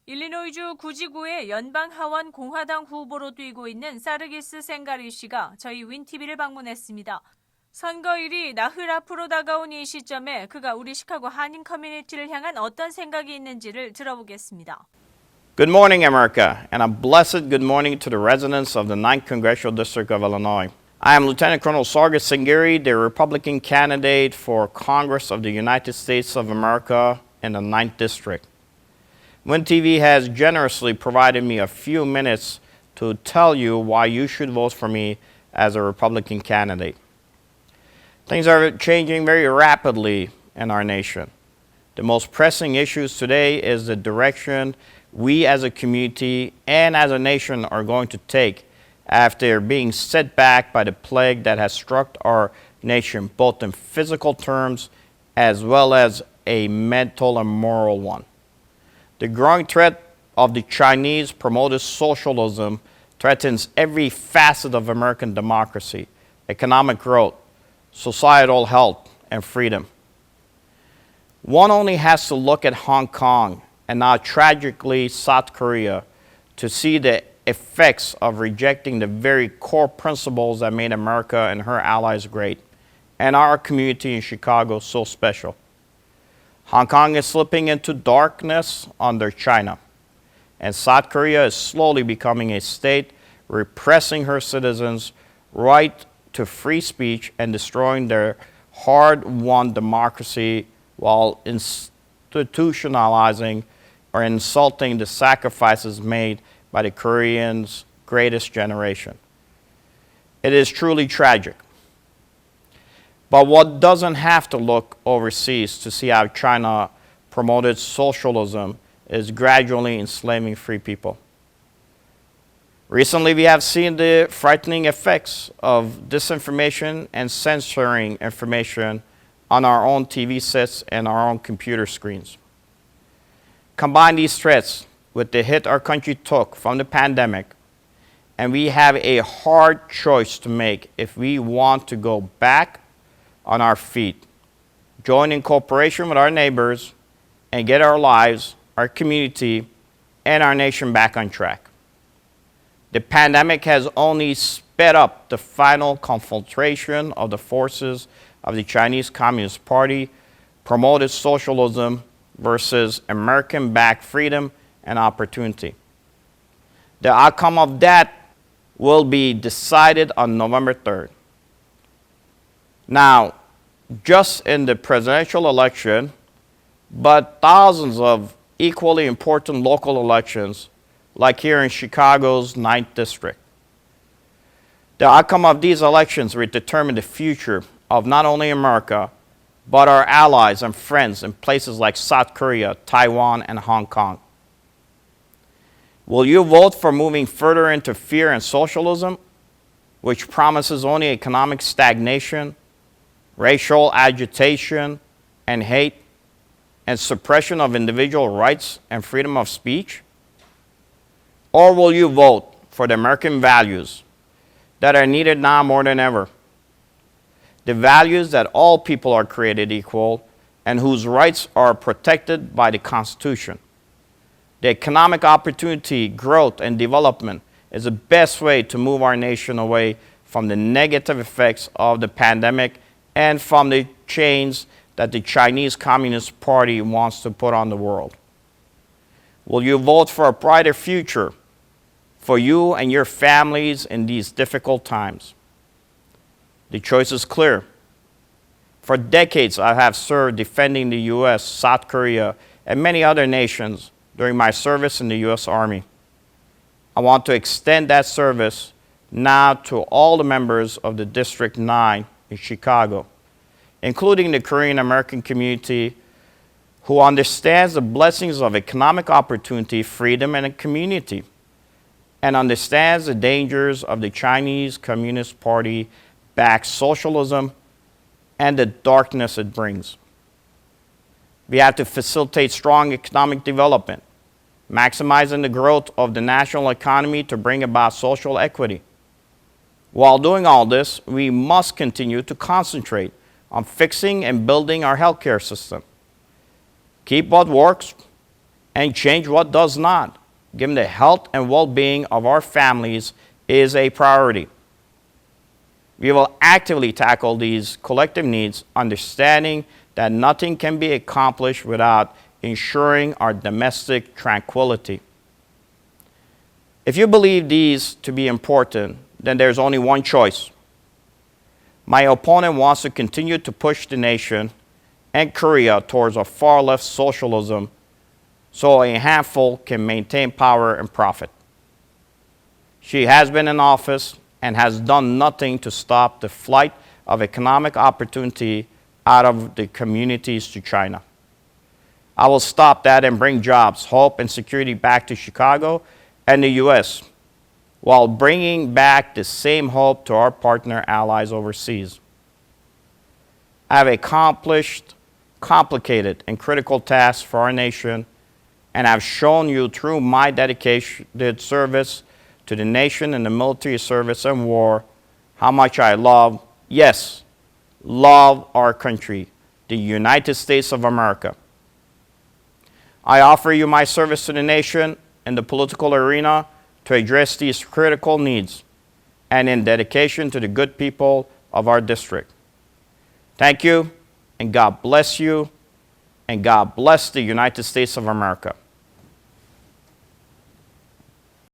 일리노이주 구지구의 연방하원 공화당 후보로 뛰고 있는 사르기스 생가리 씨가 저희 윈TV를 방문했습니다. 선거일이 나흘 앞으로 다가온 이 시점에 그가 우리 시카고 한인 커뮤니티를 향한 어떤 생각이 있는지를 들어보겠습니다. Good morning, America, and a blessed good morning to the residents of the 9th Congressional District of Illinois. I am Lieutenant Colonel Sargis, Sangari, the Republican candidate for Congress of the United States of America in the 9th District. WinTV has generously provided me a few minutes to tell you why you should vote for me as a Republican candidate. Things are changing very rapidly in our nation. The most pressing issues today is the direction we as a community and as a nation are going to take after being set back by the plague that has struck our nation, both in physical terms as well as a mental and moral one. The growing threat of the Chinese promoted socialism threatens every facet of American democracy, economic growth, societal health, and freedom. One only has to look at Hong Kong and now tragically South Korea to see the effects of rejecting the very core principles that made America and her allies great, and our community in Chicago so special. Hong Kong is slipping into darkness under China, and South Korea is slowly becoming a state repressing her citizens' right to free speech and destroying their hard-won democracy while institutionalizing or insulting the sacrifices made by the Koreans' greatest generation. It is truly tragic. But one doesn't have to look overseas to see how China promoted socialism is gradually enslaving free people. Recently, we have seen the frightening effects of disinformation and censoring information on our own TV sets and our own computer screens. Combine these threats with the hit our country took from the pandemic, and we have a hard choice to make if we want to go back on our feet, join in cooperation with our neighbors, and get our lives, our community, and our nation back on track. The pandemic has only sped up the final confrontation of the forces of the Chinese Communist Party, promoted socialism versus American-backed freedom and opportunity. The outcome of that will be decided on November 3rd. Now, just in the presidential election, but thousands of equally important local elections, like here in Chicago's 9th District. The outcome of these elections will determine the future of not only America, but our allies and friends in places like South Korea, Taiwan, and Hong Kong. Will you vote for moving further into fear and socialism, which promises only economic stagnation, racial agitation and hate, and suppression of individual rights and freedom of speech? Or will you vote for the American values that are needed now more than ever? The values that all people are created equal and whose rights are protected by the Constitution. The economic opportunity, growth, and development is the best way to move our nation away from the negative effects of the pandemic and from the chains that the Chinese Communist Party wants to put on the world. Will you vote for a brighter future for you and your families in these difficult times? The choice is clear. For decades, I have served defending the U.S., South Korea, and many other nations during my service in the U.S. Army. I want to extend that service now to all the members of the District 9 in Chicago, including the Korean American community who understands the blessings of economic opportunity, freedom, and community, and understands the dangers of the Chinese Communist Party-backed socialism and the darkness it brings. We have to facilitate strong economic development, maximizing the growth of the national economy to bring about social equity. While doing all this, we must continue to concentrate on fixing and building our healthcare system. Keep what works and change what does not, given the health and well-being of our families is a priority. We will actively tackle these collective needs, understanding that nothing can be accomplished without ensuring our domestic tranquility. If you believe these to be important, then there's only one choice. My opponent wants to continue to push the nation and Korea towards a far-left socialism so a handful can maintain power and profit. She has been in office and has done nothing to stop the flight of economic opportunity out of the communities to China. I will stop that and bring jobs, hope, and security back to Chicago and the U.S., while bringing back the same hope to our partner allies overseas. I have accomplished complicated and critical tasks for our nation, and have shown you through my dedicated service to the nation in the military service and war how much I love, yes, love our country, the United States of America. I offer you my service to the nation in the political arena to address these critical needs and in dedication to the good people of our district. Thank you, and God bless you, and God bless the United States of America.